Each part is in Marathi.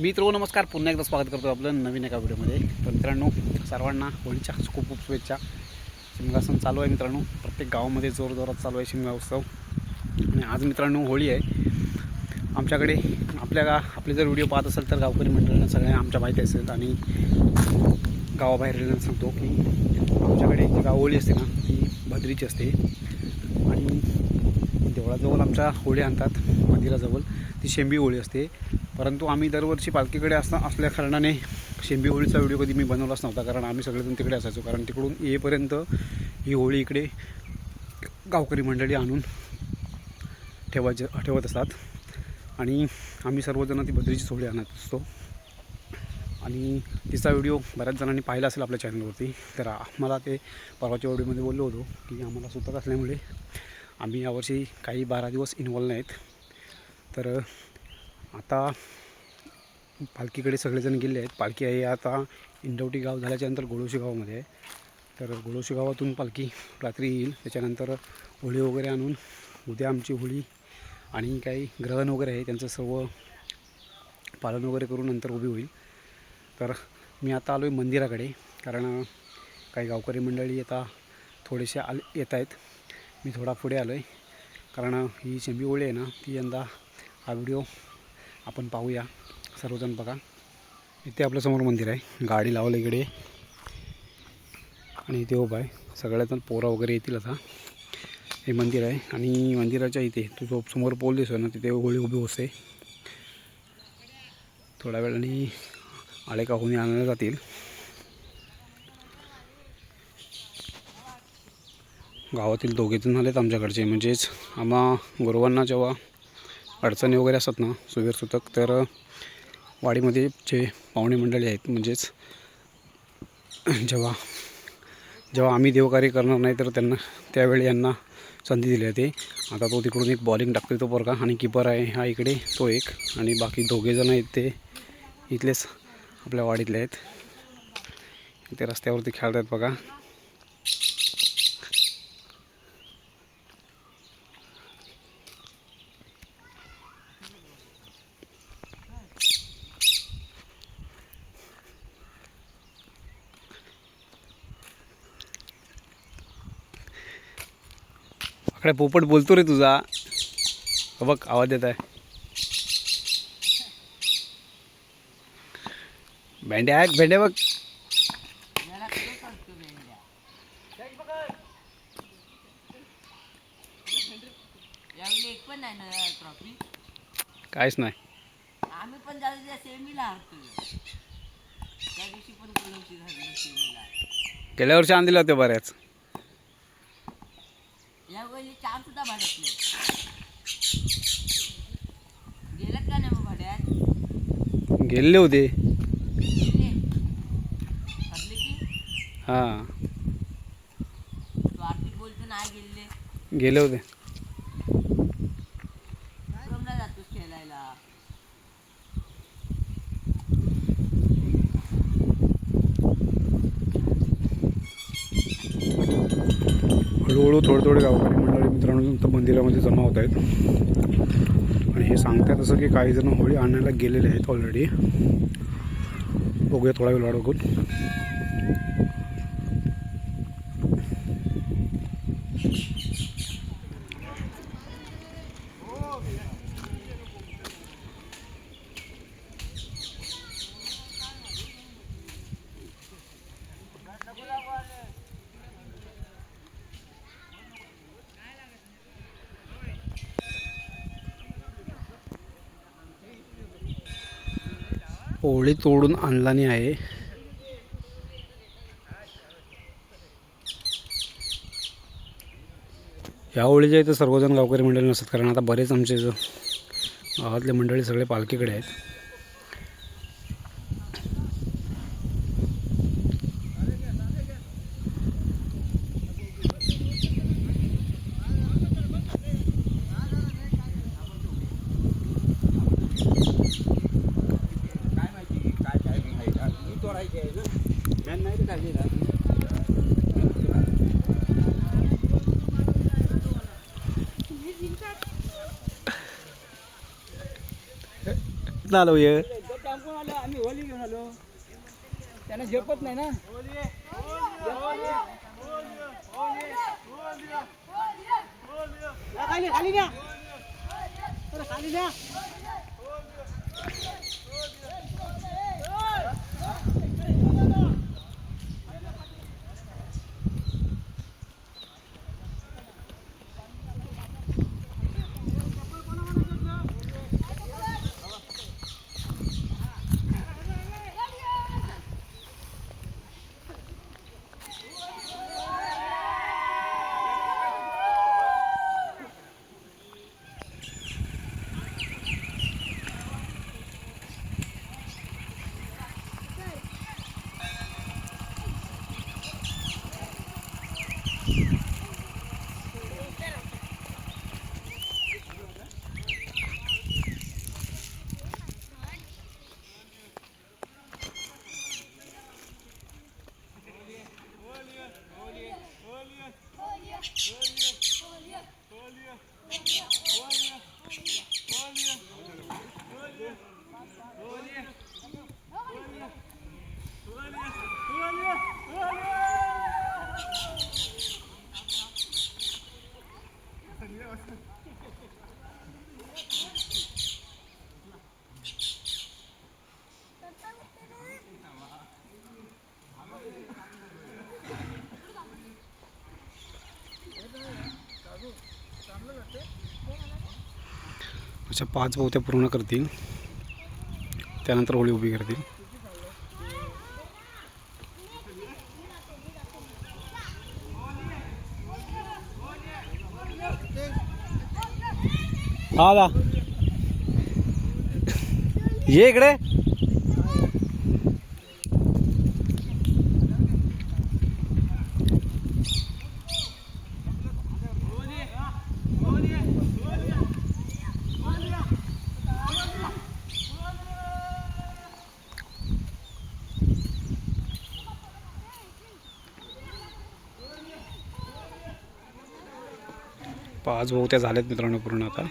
मित्रो नमस्कार, पुन्हा एकदा स्वागत करतो आपलं नवीन एका व्हिडिओमध्ये. तर मित्रांनो, सर्वांना होळीच्या खूप खूप शुभेच्छा. शिमगा सण चालू आहे मित्रांनो, प्रत्येक गावामध्ये जोरजोरात चालू आहे शिमगा उत्सव. आणि आज मित्रांनो होळी आहे आमच्याकडे. आपले जर व्हिडिओ पाहत असेल तर गावकरी मंडळांना सगळ्या आमच्या माहिती असेल. आणि गावाबाहेर राहिल्यानं सांगतो की आमच्याकडे जी गाव होळी असते ना ती भद्रीची असते. आणि देवळाजवळ आमच्या होळी आणतात, मंदिराजवळ ती शेंबी होळी असते. परंतु आम्ही दरवर्षी पालखीकडे असल्या कारणाने शेंबी होळीचा व्हिडिओ कधी मी बनवलाच नव्हता, कारण आम्ही सगळेजण तिकडे असायचो. कारण तिकडून येईपर्यंत ही होळी इकडे गावकरी मंडळी आणून ठेवत असतात. आणि आम्ही सर्वजण ती भद्रीचीच होळी आणत असतो. आणि तिचा व्हिडिओ बऱ्याच जणांनी पाहिला असेल आपल्या चॅनलवरती. तर आम्हाला ते परवाच्या व्हिडिओमध्ये बोललो होतो की आम्हाला सुतक असल्यामुळे आम्ही यावर्षी काही 12 दिवस इन्वॉल्व नाहीत. तर आता पालखीकडे सगळेजण गेले आहेत. पालखी आहे आता इंडवटी गाव झाल्याच्यानंतर गोळोशी गावामध्ये आहे. तर गोळोशी गावातून पालखी रात्री येईल. त्याच्यानंतर होळी वगैरे आणून उद्या आमची होळी आणि काही ग्रहण वगैरे आहे त्यांचं सर्व पालन वगैरे करून नंतर उभी होईल. तर मी आता आलो आहे मंदिराकडे, कारण काही गावकरी मंडळी आता थोडेसे येत आहेत. मी थोडा पुढे आलो आहे, कारण ही शेंबी होळी आहे ना ती यंदा हा व्हिडिओ आपण पाहूया. सर्वजण बघा, इथे आपल्यासमोर मंदिर आहे, गाडी लावलं इकडे आणि इथे उभा आहे. सगळ्याजण पोरा वगैरे येतील. आता हे मंदिर आहे आणि मंदिराच्या इथे तो जो समोर पोल दिसतो ना तिथे होळी उभी होते. थोड्या वेळाने आळे काहून आणायला जातील. गावातील दोघेजण आलेत आमच्याकडचे, म्हणजेच आम्हा गुरुवांना जेव्हा अडचणी वगैरे असतात ना सुवेर सुतक, तर वाडीमध्ये जे पाहुणे मंडळी आहेत, म्हणजेच जेव्हा आम्ही देवकार्य करणार नाही तर त्यांना त्यावेळी यांना संधी दिली जाते. आता तो तिकडून एक बॉलिंग टाकतो तो पोरगा, आणि किपर आहे हा इकडे तो एक, आणि बाकी दोघेजण आहेत ते इथलेच आपल्या वाडीतले आहेत. इथे रस्त्यावरती खेळत आहेत बघा. अकडे पोपट बोलतो रे तुझा, बघ आवाज येत आहे. भेंड्या भेंड्या बघ. काहीच नाही. आम्ही पण जाऊ सेमीला त्या दिवशी पण गुलाबची झाली सेमीला. गेल्या वर्षी आणलेल्या होत्या बऱ्याच. या वेळी चार सुद्धा भाड्यातले गेलेत का नाही मग भाड्यात? गेलेले होते. गेले ठरले की हां तू आर्थिक बोलतो नाही गेले होते. क्रमला जातोस खेळायला. हळूहळू थोडे गावकरी मंडळी मित्रांनो मंदिरामध्ये जमा होत आहेत. आणि हे सांगतात असं की काही जण होळी आणायला गेलेले आहेत ऑलरेडी. बघूया थोडा वेळ वाट बघून. होळी तोडून आणला नाही आहे. ह्या होळीच्या इथं सर्वजण गावकरी मंडळी नसतात, कारण आता बरेच आमचे गावातले मंडळी सगळे पालखीकडे आहेत. आलो ये आलो आम्ही होली घेऊन आलो त्यांना झेपत नाही ना खाली खाली द्या खाली द्या 5 बोत्या पूर्ण करतील त्यानंतर होळी उभी करतील. आला ये इकडे. पाच बोत्या झाल्यात मित्रांनो पूर्ण आता.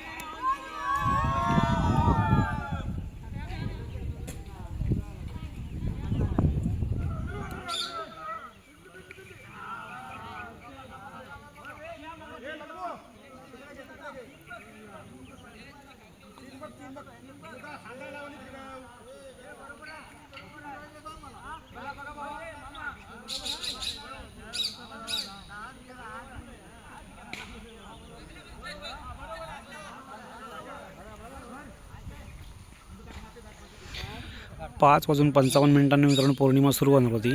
पाच वाजून 55 मिनिटांनी मित्रांनो पौर्णिमा सुरू होणार होती.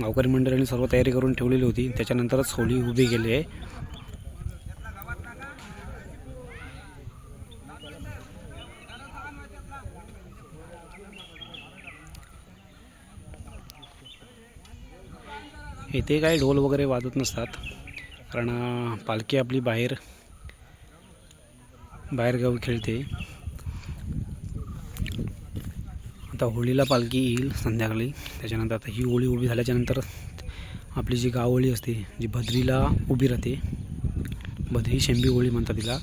गावकरी मंडळाने सर्व तयारी करून ठेवलेली होती. त्याच्यानंतरच होळी उभी केली आहे. इथे काही ढोल वगैरे वाजत नसतात कारण पालखी आपली बाहेरगावी खेळते. आता होळीला पालखी येईल संध्याकाळी. त्याच्यानंतर आता ही होळी उभी झाल्याच्यानंतर आपली जी गावहोळी असते जी भद्रीला उभी राहते, भद्री शेंबी होळी म्हणतात तिला.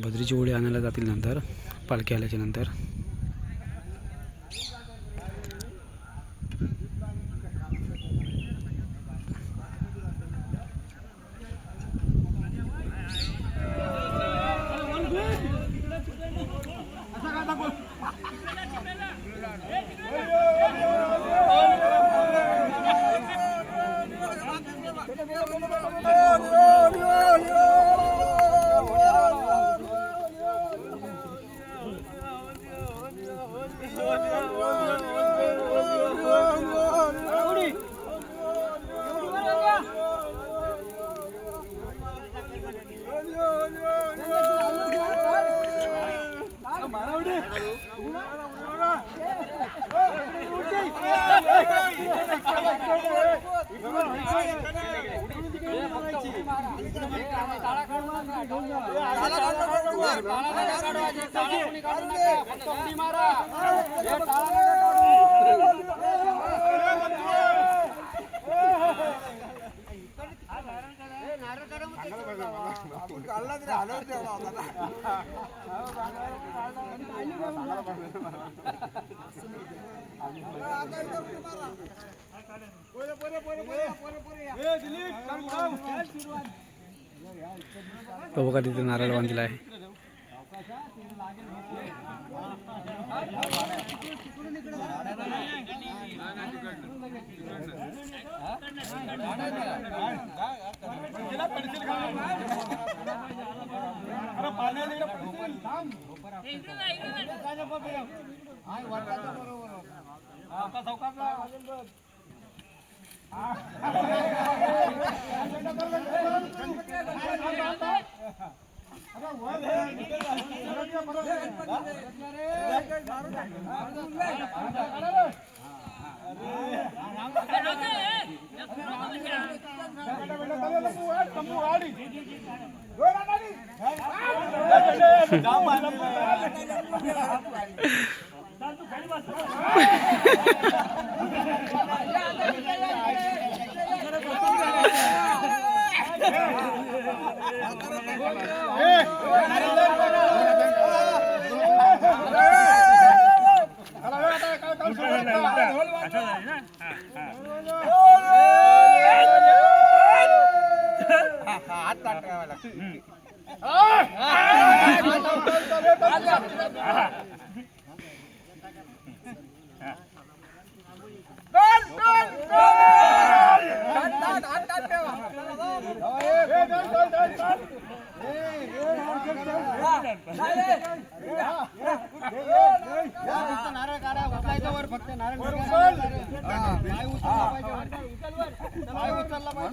भद्रीची होळी आणायला जातील नंतर पालखी आल्याच्यानंतर. तो बघा तिथे नारळ बांधलेला आहे.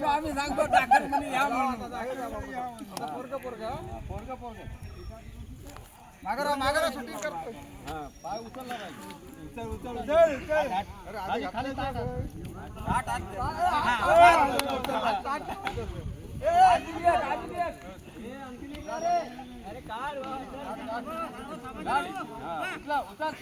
आम्ही सांगतो टाकत म्हणे या म्हणून मागरा शूटिंग करतो. पाय उचलला पाहिजे. उचल उचल उचल खाली खाली टाक. अरे काढ उचल उचल